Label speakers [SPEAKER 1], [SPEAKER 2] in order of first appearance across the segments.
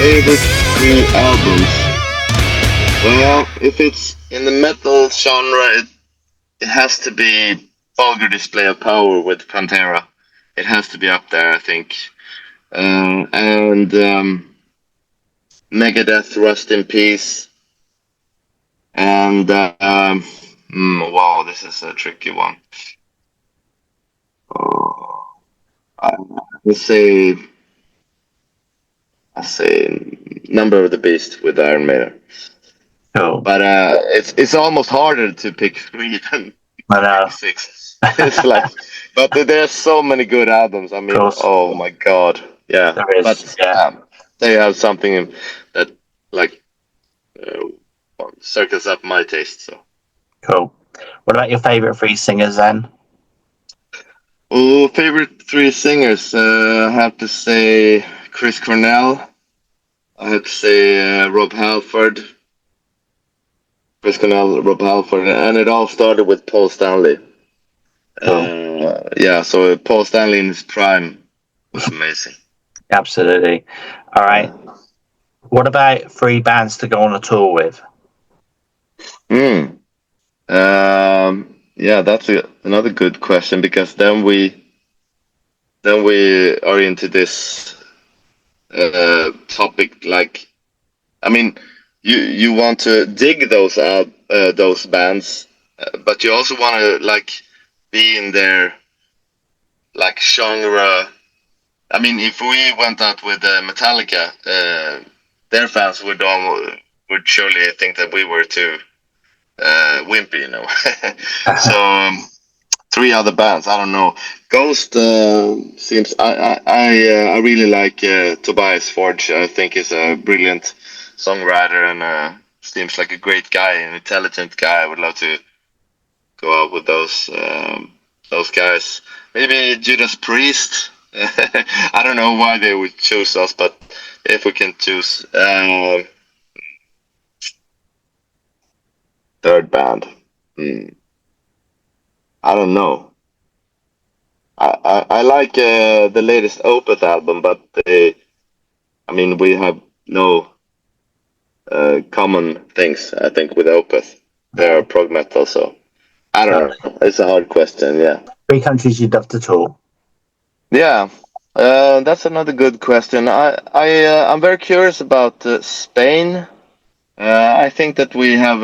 [SPEAKER 1] Favorite three albums? Well, if it's in the metal genre, it has to be Vulgar Display of Power with Pantera. It has to be up there, I think. And Megadeth, Rust in Peace. And wow, this is a tricky one. Oh, I would say Number of the Beast with Iron Maiden.
[SPEAKER 2] Cool.
[SPEAKER 1] But it's almost harder to pick three than pick six. It's like, but there are so many good albums. I mean, oh my god, yeah.
[SPEAKER 2] There is,
[SPEAKER 1] but
[SPEAKER 2] yeah.
[SPEAKER 1] They have something that like circles up my taste. So
[SPEAKER 2] cool. What about your favorite three singers then?
[SPEAKER 1] Oh, favorite three singers. I have to say Chris Cornell. I have to say Rob Halford. Chris Cornell, Rob Halford, and it all started with Paul Stanley.
[SPEAKER 2] Cool.
[SPEAKER 1] Yeah, so Paul Stanley in his prime was amazing.
[SPEAKER 2] Absolutely. All right. What about three bands to go on a tour with?
[SPEAKER 1] Yeah, that's another good question, because then we are into this topic. Like, I mean, you want to dig those bands, but you also want to like be in their like genre. I mean, if we went out with Metallica, their fans would surely think that we were too wimpy, you know. So three other bands, I don't know. Ghost seems. I really like Tobias Forge. I think he's a brilliant songwriter and seems like a great guy, an intelligent guy. I would love to go out with those guys. Maybe Judas Priest. I don't know why they would choose us, but if we can choose third band, I don't know. I like the latest Opeth album, but I mean, we have no common things, I think, with Opeth. They're prog metal, so I don't know. It's a hard question, yeah.
[SPEAKER 2] Three countries you'd love to tour?
[SPEAKER 1] Yeah, that's another good question. I'm very curious about Spain. I think that we have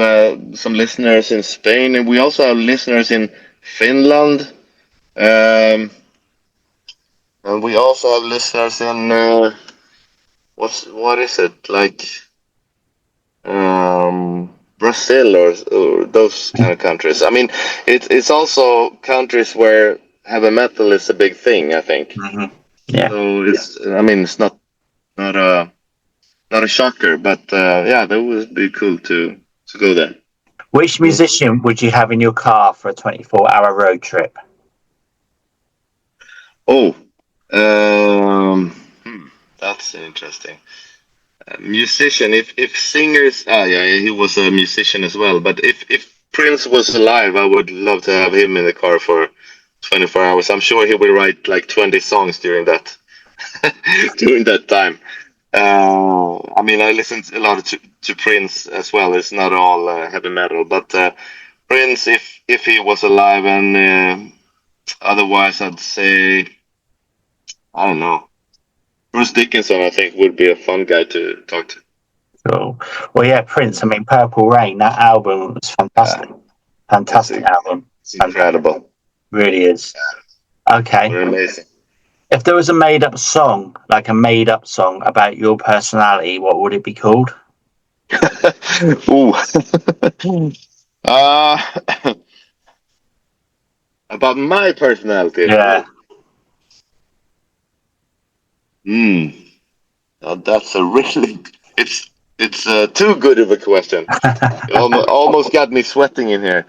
[SPEAKER 1] some listeners in Spain, and we also have listeners in Finland. And we also have listeners in what is it, like Brazil or those kind of countries. I mean, it's also countries where heavy metal is a big thing, I think.
[SPEAKER 2] Mm-hmm. Yeah.
[SPEAKER 1] So I mean, it's not a shocker, but yeah, that would be cool to go there.
[SPEAKER 2] Which musician would you have in your car for a 24-hour road trip?
[SPEAKER 1] Oh, that's interesting. Musician. If singers, yeah, he was a musician as well. But if Prince was alive, I would love to have him in the car for 24 hours. I'm sure he will write like 20 songs during that time. I mean, I listened a lot to Prince as well. It's not all heavy metal, but Prince, if he was alive, and otherwise, I'd say, I don't know. Bruce Dickinson, I think, would be a fun guy to talk to.
[SPEAKER 2] Cool. Well, yeah, Prince. I mean, Purple Rain. That album was fantastic. Fantastic album.
[SPEAKER 1] It's incredible.
[SPEAKER 2] Really is. Okay.
[SPEAKER 1] They're amazing.
[SPEAKER 2] If there was a made-up song about your personality, what would it be called?
[SPEAKER 1] Ooh. About my personality.
[SPEAKER 2] Yeah.
[SPEAKER 1] Oh, that's a really. It's too good of a question. Almost got me sweating in here.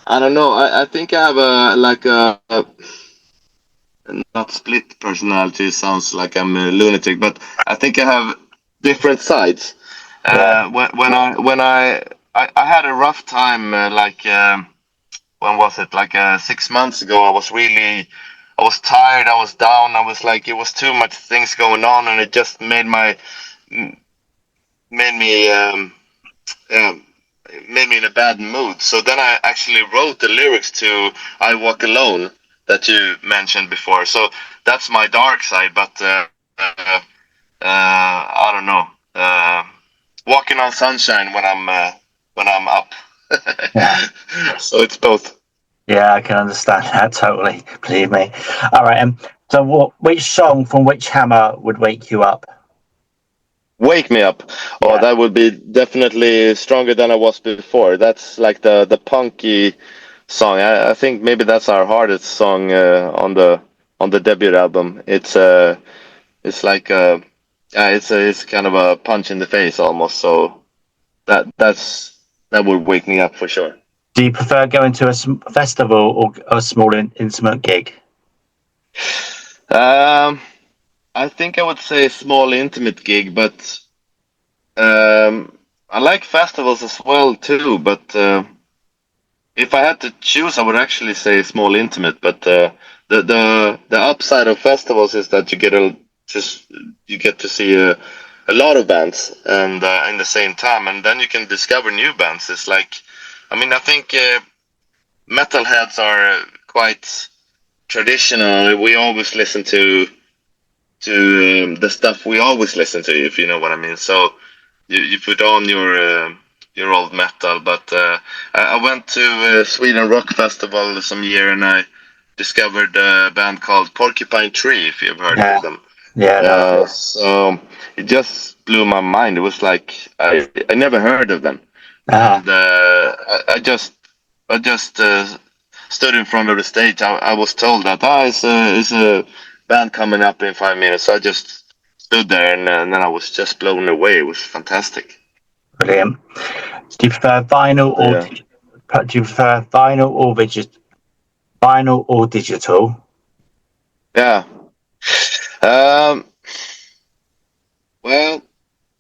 [SPEAKER 1] I don't know. I think I have a not split personality. Sounds like I'm a lunatic, but I think I have different sides. When I had a rough time, when was it? Like 6 months ago, I was tired, I was down, I was like, it was too much things going on, and it just made me made me in a bad mood. So then I actually wrote the lyrics to "I Walk Alone" that you mentioned before. So that's my dark side, but I don't know. Walking on sunshine when I'm up.
[SPEAKER 2] Yeah.
[SPEAKER 1] So it's both.
[SPEAKER 2] Yeah, I can understand that totally. Believe me. All right. So, which song from which Hammer would wake you up?
[SPEAKER 1] Wake Me Up. Oh,
[SPEAKER 2] Yeah.
[SPEAKER 1] that would be definitely Stronger Than I Was Before. That's like the punky song. I think maybe that's our hardest song on the debut album. It's like it's kind of a punch in the face almost. So that would wake me up for sure.
[SPEAKER 2] Do you prefer going to a festival or a small intimate gig?
[SPEAKER 1] Um, I think I would say small intimate gig, but I like festivals as well too. But if I had to choose, I would actually say small intimate. But the upside of festivals is that you get to see a lot of bands and in the same time, and then you can discover new bands. It's like, I mean, I think metalheads are quite traditional. We always listen to the stuff we always listen to, if you know what I mean. So you put on your old metal, but I went to Sweden Rock Festival some year, and I discovered a band called Porcupine Tree, if you've heard
[SPEAKER 2] Yeah.
[SPEAKER 1] of them.
[SPEAKER 2] Yeah. No.
[SPEAKER 1] So it just blew my mind. It was like I never heard of them,
[SPEAKER 2] Ah.
[SPEAKER 1] and I just stood in front of the stage. I was told that it's a band coming up in 5 minutes. So I just stood there, and then I was just blown away. It was fantastic.
[SPEAKER 2] Brilliant. Do you prefer vinyl or
[SPEAKER 1] Yeah.
[SPEAKER 2] do you prefer vinyl or digital?
[SPEAKER 1] Yeah. Um, well,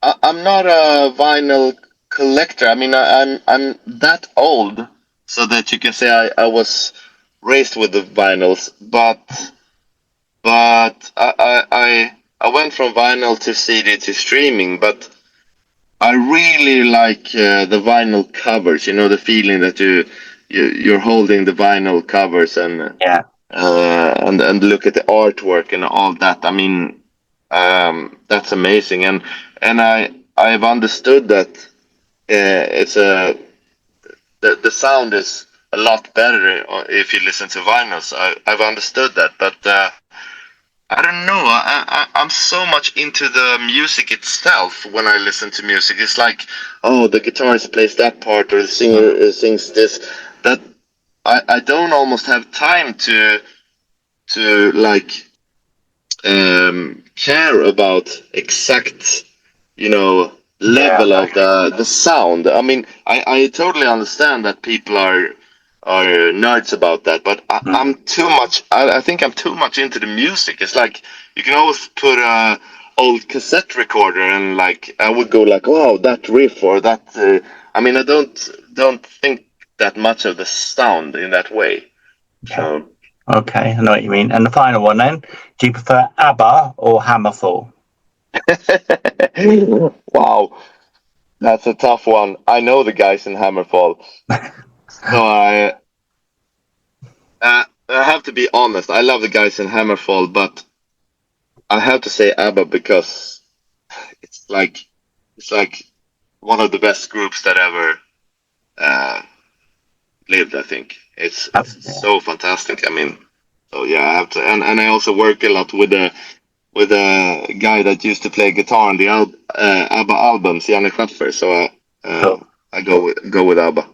[SPEAKER 1] I'm not a vinyl collector. I mean, I'm that old so that you can say I was raised with the vinyls, but I went from vinyl to CD to streaming, but I really like the vinyl covers. You know, the feeling that you're holding the vinyl covers
[SPEAKER 2] Yeah.
[SPEAKER 1] and look at the artwork and all that. I mean, that's amazing, and I've understood that it's the sound is a lot better if you listen to vinyls. I've understood that, but I don't know. I'm so much into the music itself when I listen to music. It's like, oh, the guitarist plays that part, or the singer sings this. That I don't almost have time to like care about exact, you know, level of the sound. I mean, I totally understand that people are nerds about that, but I'm too much. I think I'm too much into the music. It's like you can always put a old cassette recorder and like I would go like, wow, that riff or that. I mean, I don't think that much of the sound in that way.
[SPEAKER 2] Yeah.
[SPEAKER 1] So.
[SPEAKER 2] Okay, I know what you mean. And the final one then, do you prefer ABBA or Hammerfall?
[SPEAKER 1] Wow, that's a tough one. I know the guys in Hammerfall, so I have to be honest. I love the guys in Hammerfall, but I have to say ABBA because it's like it's like one of the best groups that ever uh, lived. I think it's
[SPEAKER 2] Yeah.
[SPEAKER 1] so fantastic. I mean, so yeah, I have to, and I also work a lot with a guy that used to play guitar on the ABBA albums, Janne Schaffer. So
[SPEAKER 2] Cool.
[SPEAKER 1] I go with ABBA.